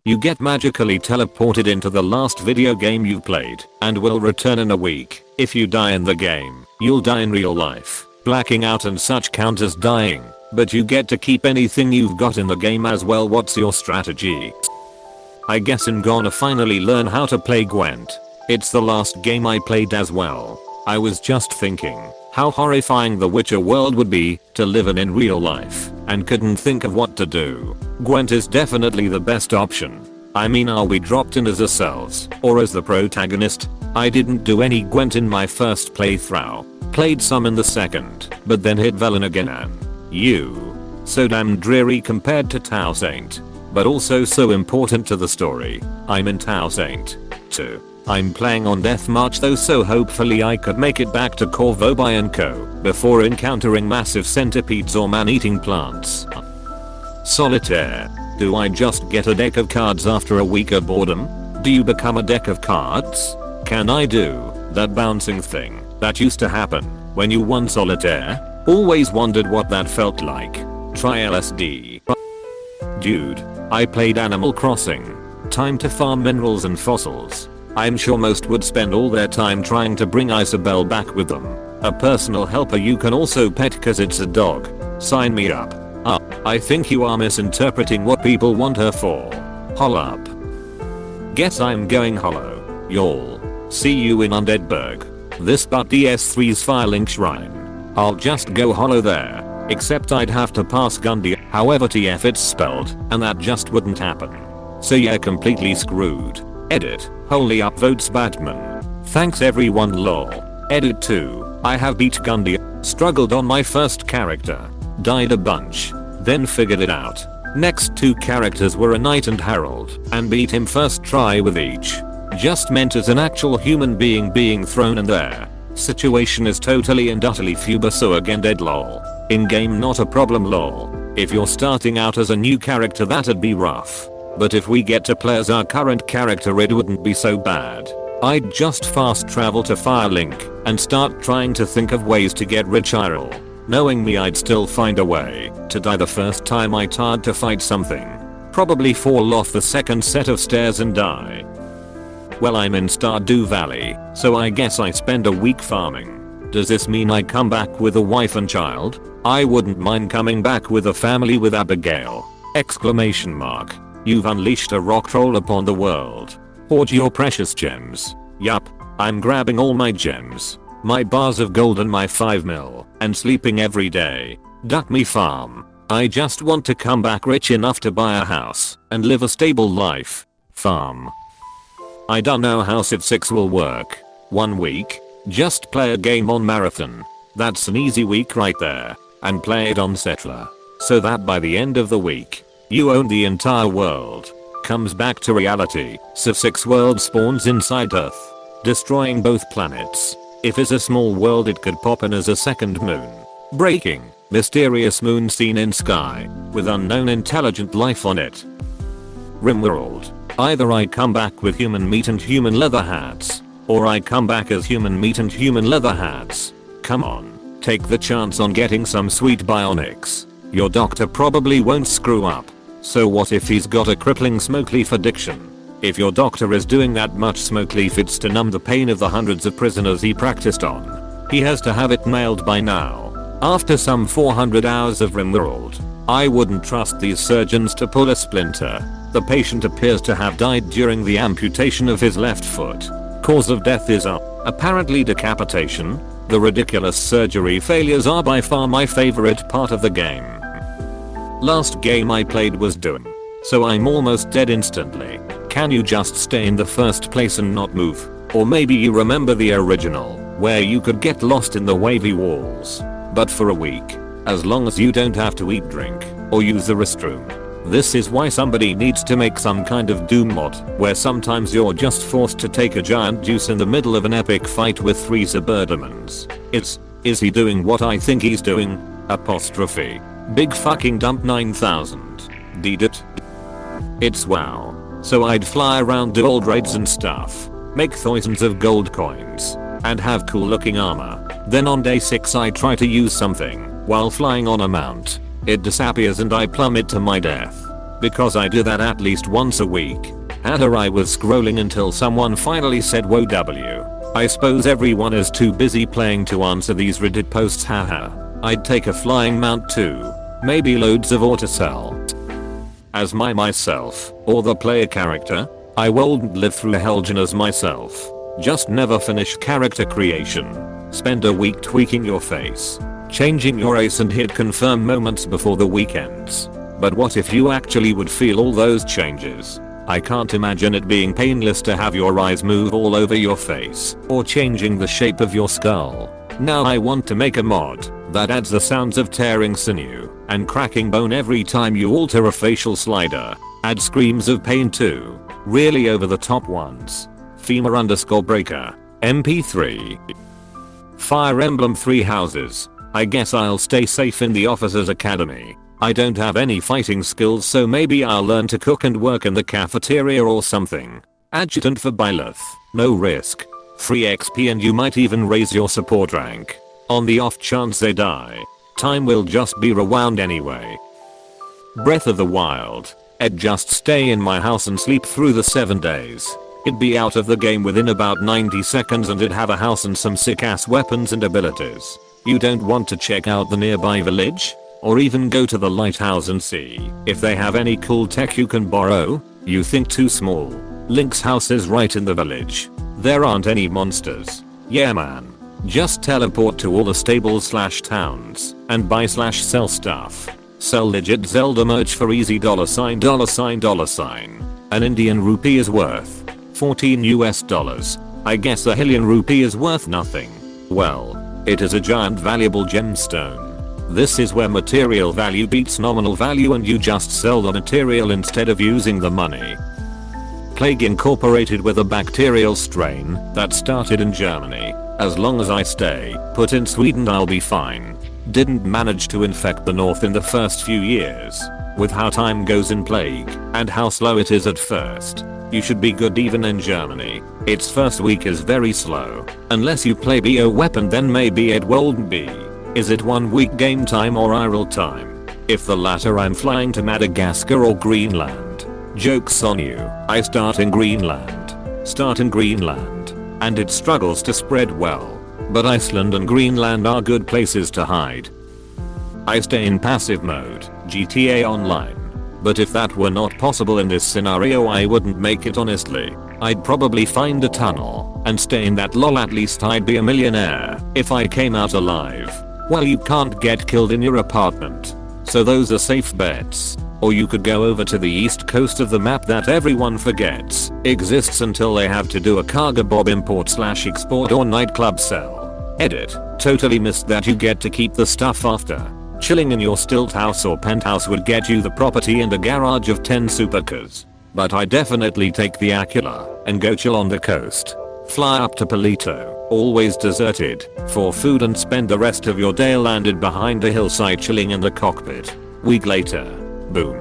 You get magically teleported into the last video game you played and will return in a week. If you die in the game, you'll die in real life. Blacking out and such count as dying, but you get to keep anything you've got in the game as well. What's your strategy? I guess I'm gonna finally learn how to play Gwent. It's the last game I played as well. I was just thinking how horrifying the Witcher world would be to live in real life and couldn't think of what to do. Gwent is definitely the best option. I mean, are we dropped in as ourselves or as the protagonist? I didn't do any Gwent in my first playthrough. Played some in the second, but then hit Velen again and so damn dreary compared to Toussaint. But also so important to the story. I'm in Toussaint too. I'm playing on Death March though, so hopefully I could make it back to Corvoby and Co. before encountering massive centipedes or man-eating plants. Solitaire. Do I just get a deck of cards after a week of boredom? Do you become a deck of cards? Can I do that bouncing thing that used to happen when you won Solitaire? Always wondered what that felt like. Try LSD. Dude, I played Animal Crossing. Time to farm minerals and fossils. I'm sure most would spend all their time trying to bring Isabelle back with them. A personal helper you can also pet cause it's a dog. Sign me up. I think you are misinterpreting what people want her for. Hol up. Guess I'm going hollow. Y'all. See you in Undeadburg. This but DS3's Firelink Shrine. I'll just go hollow there. Except I'd have to pass Gundy, however TF it's spelled, and that just wouldn't happen. So yeah, completely screwed. Edit. Holy upvotes Batman. Thanks everyone lol. Edit 2. I have beat Gundy. Struggled on my first character. Died a bunch. Then figured it out. Next 2 characters were a knight and herald, and beat him first try with each. Just meant as an actual human being thrown in there. Situation is totally and utterly fuba, so again dead lol. In game not a problem lol. If you're starting out as a new character that'd be rough. But if we get to play as our current character it wouldn't be so bad. I'd just fast travel to Firelink and start trying to think of ways to get rich IRL. Knowing me, I'd still find a way to die the first time I tried to fight something. Probably fall off the second set of stairs and die. Well, I'm in Stardew Valley, so I guess I spend a week farming. Does this mean I come back with a wife and child? I wouldn't mind coming back with a family with Abigail! Exclamation mark. You've unleashed a rock troll upon the world. Hoard your precious gems. Yup, I'm grabbing all my gems. My bars of gold and my 5 mil, and sleeping every day. Duck me farm. I just want to come back rich enough to buy a house and live a stable life. Farm. I don't know how Civ 6 will work. 1 week? Just play a game on Marathon. That's an easy week right there. And play it on Settler. So that by the end of the week, you own the entire world. Comes back to reality. Civ 6 world spawns inside Earth, destroying both planets. If it's a small world it could pop in as a second moon. Breaking. Mysterious moon seen in sky, with unknown intelligent life on it. Rimworld. Either I come back with human meat and human leather hats, or I come back as human meat and human leather hats. Come on, take the chance on getting some sweet bionics. Your doctor probably won't screw up. So what if he's got a crippling smoke leaf addiction? If your doctor is doing that much smoke leaf, it's to numb the pain of the hundreds of prisoners he practiced on. He has to have it nailed by now. After some 400 hours of Rimworld, I wouldn't trust these surgeons to pull a splinter. The patient appears to have died during the amputation of his left foot. Cause of death is apparently decapitation. The ridiculous surgery failures are by far my favorite part of the game. Last game I played was Doom, so I'm almost dead instantly. Can you just stay in the first place and not move? Or maybe you remember the original, where you could get lost in the wavy walls, but for a week, as long as you don't have to eat, drink, or use the restroom. This is why somebody needs to make some kind of Doom mod, where sometimes you're just forced to take a giant juice in the middle of an epic fight with 3 Cyberdomons. Is he doing what I think he's doing? Apostrophe. Big fucking dump 9000. Did it? It's WoW. So I'd fly around, do old raids and stuff, make thousands of gold coins, and have cool looking armor. Then on day 6 I try to use something while flying on a mount. It disappears and I plummet to my death. because I do that at least once a week. I was scrolling until someone finally said "Whoa W." I suppose everyone is too busy playing to answer these Reddit posts, haha. I'd take a flying mount too. Maybe loads of ore to sell. As myself, or the player character, I wouldn't live through Helgen as myself. Just never finish character creation. Spend a week tweaking your face, changing your ace and hit confirm moments before the weekends. But what if you actually would feel all those changes? I can't imagine it being painless to have your eyes move all over your face, or changing the shape of your skull. Now I want to make a mod that adds the sounds of tearing sinew and cracking bone every time you alter a facial slider. Add screams of pain too. Really over the top ones. Femur_breaker. MP3. Fire Emblem Three Houses. I guess I'll stay safe in the Officers Academy. I don't have any fighting skills, so maybe I'll learn to cook and work in the cafeteria or something. Adjutant for Byleth. No risk. Free XP and you might even raise your support rank. On the off chance they die, time will just be rewound anyway. Breath of the Wild. I'd just stay in my house and sleep through the 7 days. It'd be out of the game within about 90 seconds and it'd have a house and some sick ass weapons and abilities. You don't want to check out the nearby village? Or even go to the lighthouse and see if they have any cool tech you can borrow? You think too small. Link's house is right in the village. There aren't any monsters. Yeah man. Just teleport to all the stables/towns and buy/sell stuff. Sell legit Zelda merch for easy $. An Indian rupee is worth $14 US. I a Hylian rupee is worth nothing. Well, it is a giant valuable gemstone. This is where material value beats nominal value and you just sell the material instead of using the money. Plague incorporated with a bacterial strain that started in Germany. As long as I stay put in Sweden I'll be fine. Didn't manage to infect the north in the first few years. With how time goes in Plague and how slow it is at first, you should be good even in Germany. Its first week is very slow. Unless you play bioweapon then maybe it won't be. Is it 1 week game time or IRL time? If the latter I'm flying to Madagascar or Greenland. Joke's on you. I start in Greenland. And it struggles to spread well. But Iceland and Greenland are good places to hide. I stay in passive mode, GTA Online. But if that were not possible in this scenario I wouldn't make it honestly. I'd probably find a tunnel and stay in that lol, at least I'd be a millionaire if I came out alive. Well, you can't get killed in your apartment. So those are safe bets. Or you could go over to the east coast of the map that everyone forgets exists until they have to do a cargo bob import/export or nightclub sell. Edit. Totally missed that you get to keep the stuff after. Chilling in your stilt house or penthouse would get you the property and a garage of 10 supercars. But I definitely take the Acula and go chill on the coast. Fly up to Palito, always deserted, for food and spend the rest of your day landed behind a hillside chilling in the cockpit. Week later. Boom.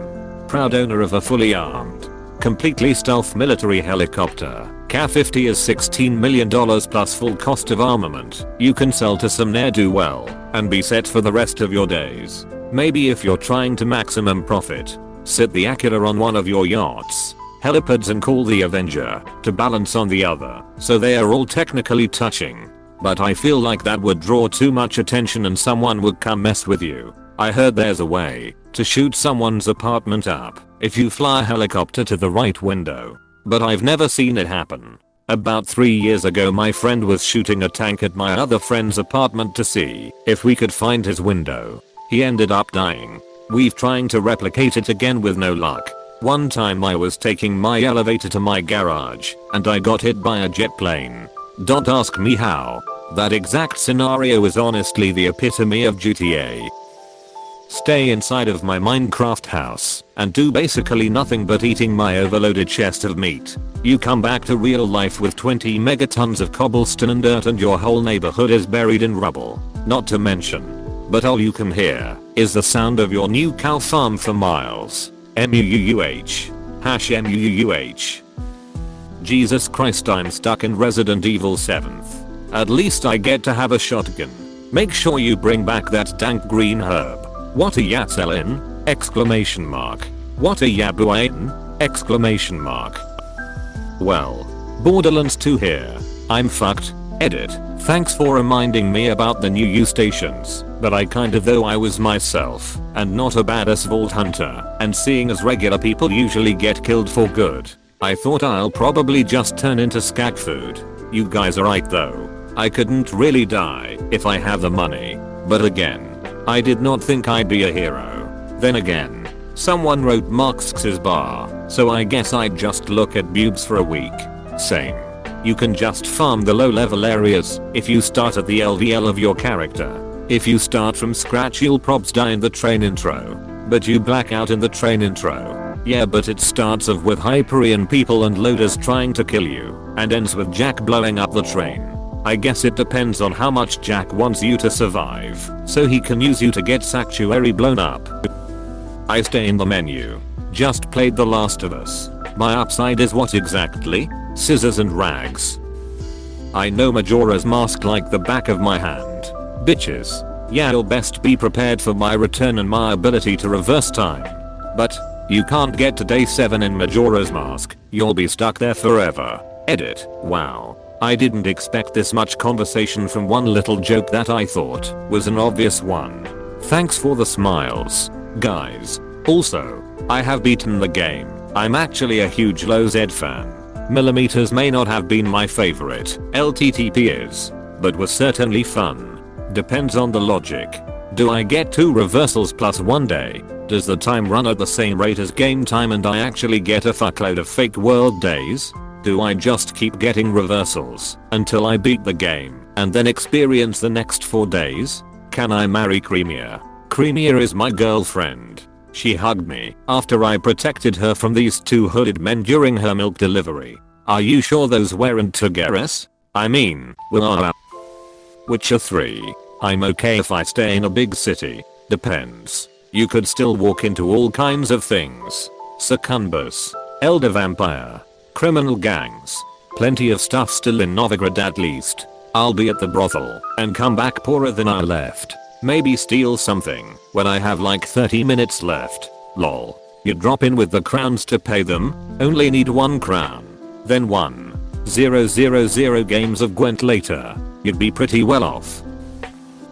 Proud owner of a fully armed, completely stealth military helicopter. CA-50 is $16 million plus full cost of armament. You can sell to some ne'er-do-well and be set for the rest of your days. Maybe if you're trying to maximum profit, sit the Acula on one of your yachts, helipads and call the Avenger to balance on the other, so they are all technically touching. But I feel like that would draw too much attention and someone would come mess with you. I heard there's a way to shoot someone's apartment up if you fly a helicopter to the right window. But I've never seen it happen. About 3 years ago my friend was shooting a tank at my other friend's apartment to see if we could find his window. He ended up dying. We've trying to replicate it again with no luck. One time I was taking my elevator to my garage and I got hit by a jet plane. Don't ask me how. That exact scenario is honestly the epitome of GTA. Stay inside of my Minecraft house and do basically nothing but eating my overloaded chest of meat. You come back to real life with 20 megatons of cobblestone and dirt and your whole neighborhood is buried in rubble. Not to mention, but all you can hear is the sound of your new cow farm for miles. MUUH. #MUUH. Jesus Christ, I'm stuck in Resident Evil 7th. At least I get to have a shotgun. Make sure you bring back that dank green herb. What a Yatselin! Exclamation mark. What a yabuain? Exclamation mark. Well, Borderlands 2 here. I'm fucked. Edit. Thanks for reminding me about the new U stations, but I kind of though I was myself, and not a badass vault hunter, and seeing as regular people usually get killed for good, I thought I'll probably just turn into skag food. You guys are right though. I couldn't really die if I have the money, but again, I did not think I'd be a hero. Then again, someone wrote Marx's bar, so I guess I'd just look at boobs for a week. Same. You can just farm the low level areas if you start at the LVL of your character. If you start from scratch you'll probs die in the train intro, but you black out in the train intro. Yeah, but it starts off with Hyperion people and loaders trying to kill you, and ends with Jack blowing up the train. I guess it depends on how much Jack wants you to survive, so he can use you to get Sanctuary blown up. I stay in the menu. Just played The Last of Us. My upside is what exactly? Scissors and rags. I know Majora's Mask like the back of my hand. Bitches. Yeah, you'll best be prepared for my return and my ability to reverse time. But, you can't get to day 7 in Majora's Mask, you'll be stuck there forever. Edit. Wow. I didn't expect this much conversation from one little joke that I thought was an obvious one. Thanks for the smiles, guys. Also, I have beaten the game. I'm actually a huge Low Z fan. Millimeters may not have been my favorite, LTTP is, but was certainly fun. Depends on the logic. Do I get 2 reversals plus 1 day? Does the time run at the same rate as game time and I actually get a fuckload of fake world days? Do I just keep getting reversals until I beat the game and then experience the next 4 days? Can I marry Creamia? Creamia is my girlfriend. She hugged me after I protected her from these 2 hooded men during her milk delivery. Are you sure those weren't Togeras? I mean, Witcher 3. I'm okay if I stay in a big city. Depends. You could still walk into all kinds of things. Succubus. Elder vampire. Criminal gangs. Plenty of stuff still in Novigrad at least. I'll be at the brothel and come back poorer than I left. Maybe steal something when I have like 30 minutes left. Lol. You drop in with the crowns to pay them, only need 1 crown. Then 1,000 games of Gwent later, you'd be pretty well off.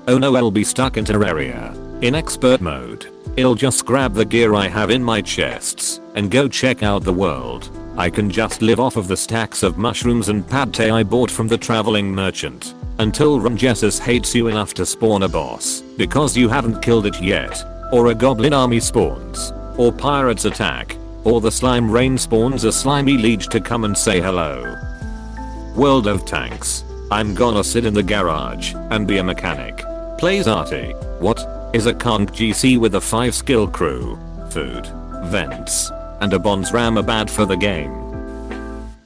Oh no, I'll be stuck in Terraria. In expert mode. I'll just grab the gear I have in my chests and go check out the world. I can just live off of the stacks of mushrooms and pad thai I bought from the traveling merchant. Until Rangesus hates you enough to spawn a boss because you haven't killed it yet, or a goblin army spawns, or pirates attack, or the slime rain spawns a slimy leech to come and say hello. World of Tanks. I'm gonna sit in the garage and be a mechanic. Plays arty. What? Is a conch GC with a 5 skill crew, food, vents, and a bonds ram bad for the game?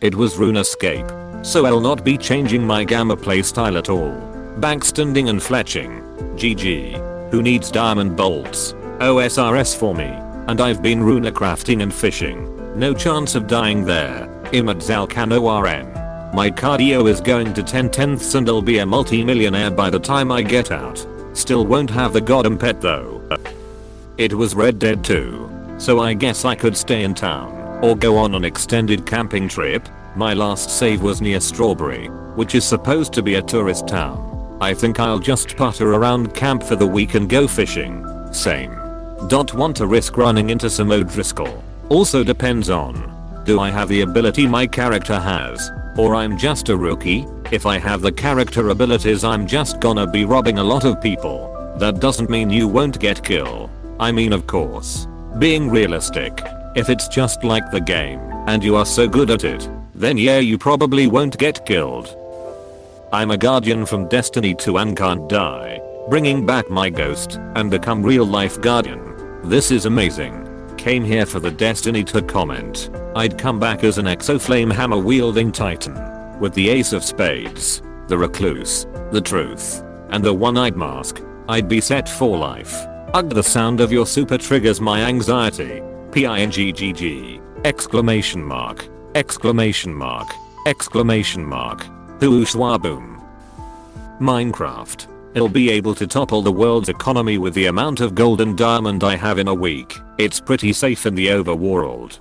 It was RuneScape. So I'll not be changing my gamma playstyle at all. Backstanding and fletching. GG. Who needs diamond bolts? OSRS for me. And I've been runa crafting and fishing. No chance of dying there. Imad Zalkan ORN. My cardio is going to 10/10ths and I'll be a multi-millionaire by the time I get out. Still won't have the goddamn pet though. It was Red Dead 2. So I guess I could stay in town. Or go on an extended camping trip. My last save was near Strawberry, which is supposed to be a tourist town. I think I'll just putter around camp for the week and go fishing. Same. Don't want to risk running into some O'Driscoll. Also depends on, do I have the ability my character has, or I'm just a rookie? If I have the character abilities I'm just gonna be robbing a lot of people. That doesn't mean you won't get killed. I mean of course. Being realistic. If it's just like the game, and you are so good at it, then yeah you probably won't get killed. I'm a guardian from Destiny 2 and can't die. Bringing back my ghost and become real life guardian. This is amazing. Came here for the Destiny 2 comment. I'd come back as an exoflame hammer wielding titan. With the ace of spades, the recluse, the truth, and the one-eyed mask. I'd be set for life. Ugh, the sound of your super triggers my anxiety. PINGGG. Exclamation mark. Exclamation mark. Exclamation mark. Whooshwaboom. Minecraft. I'll be able to topple the world's economy with the amount of gold and diamond I have in a week. It's pretty safe in the overworld.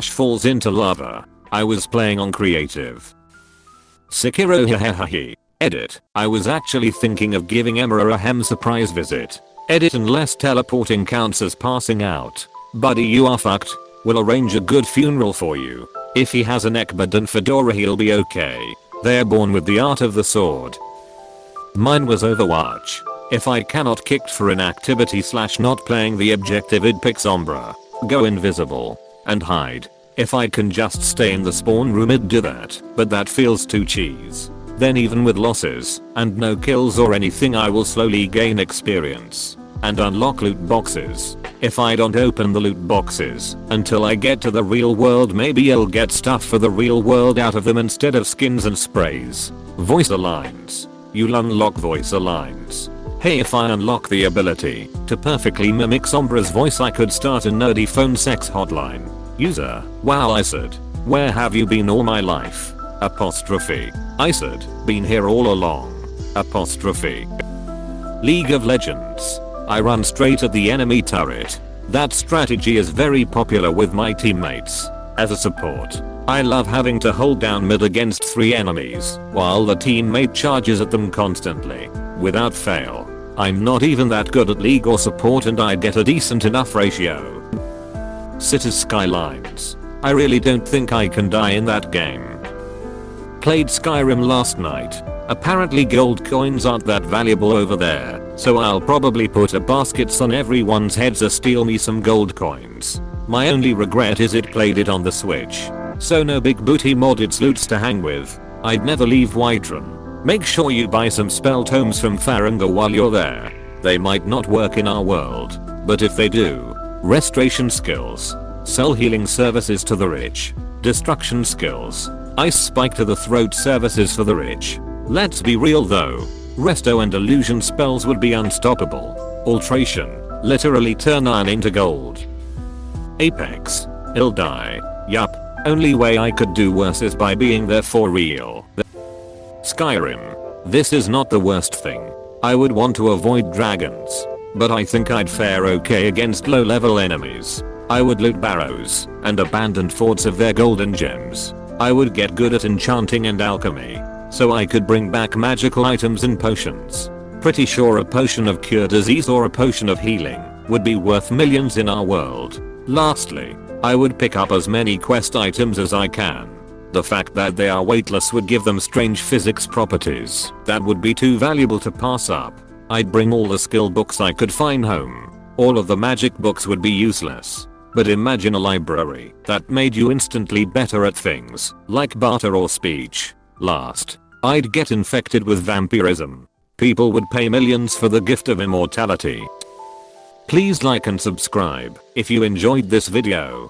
/ falls into lava. I was playing on creative. Sekiro hehehe. Edit. I was actually thinking of giving Emma a hem surprise visit. Edit unless teleporting counts as passing out. Buddy, you are fucked. We'll arrange a good funeral for you. If he has a neckband and fedora he'll be okay. They're born with the art of the sword. Mine was Overwatch. If I cannot kicked for inactivity / not playing the objective, I'd pick Sombra. Go invisible. And hide. If I can just stay in the spawn room, I'd do that, but that feels too cheese. Then even with losses and no kills or anything, I will slowly gain experience and unlock loot boxes. If I don't open the loot boxes until I get to the real world, maybe I'll get stuff for the real world out of them instead of skins and sprays. Voice Alliance. You'll unlock voice lines. Hey, if I unlock the ability to perfectly mimic Sombra's voice, I could start a nerdy phone sex hotline. User. Wow, Isad. Where have you been all my life? Apostrophe. Isad. Been here all along. Apostrophe. League of Legends. I run straight at the enemy turret. That strategy is very popular with my teammates. As a support, I love having to hold down mid against 3 enemies while the teammate charges at them constantly, without fail. I'm not even that good at League or support and I get a decent enough ratio. Cities Skylines. I really don't think I can die in that game. Played Skyrim last night. Apparently gold coins aren't that valuable over there, so I'll probably put a basket on everyone's heads to steal me some gold coins. My only regret is it played it on the Switch. So no big booty modded loots to hang with. I'd never leave Whiterun. Make sure you buy some spell tomes from Farengar while you're there. They might not work in our world, but if they do, restoration skills, sell healing services to the rich, destruction skills, ice spike to the throat services for the rich. Let's be real though, resto and illusion spells would be unstoppable. Alteration, literally turn iron into gold. Apex, he'll die. Yup, only way I could do worse is by being there for real. Skyrim, this is not the worst thing. I would want to avoid dragons, but I think I'd fare okay against low level enemies. I would loot barrows and abandoned forts of their golden gems. I would get good at enchanting and alchemy, so I could bring back magical items and potions. Pretty sure a potion of cure disease or a potion of healing would be worth millions in our world. Lastly, I would pick up as many quest items as I can. The fact that they are weightless would give them strange physics properties that would be too valuable to pass up. I'd bring all the skill books I could find home. All of the magic books would be useless. But imagine a library that made you instantly better at things like barter or speech. Last, I'd get infected with vampirism. People would pay millions for the gift of immortality. Please like and subscribe if you enjoyed this video.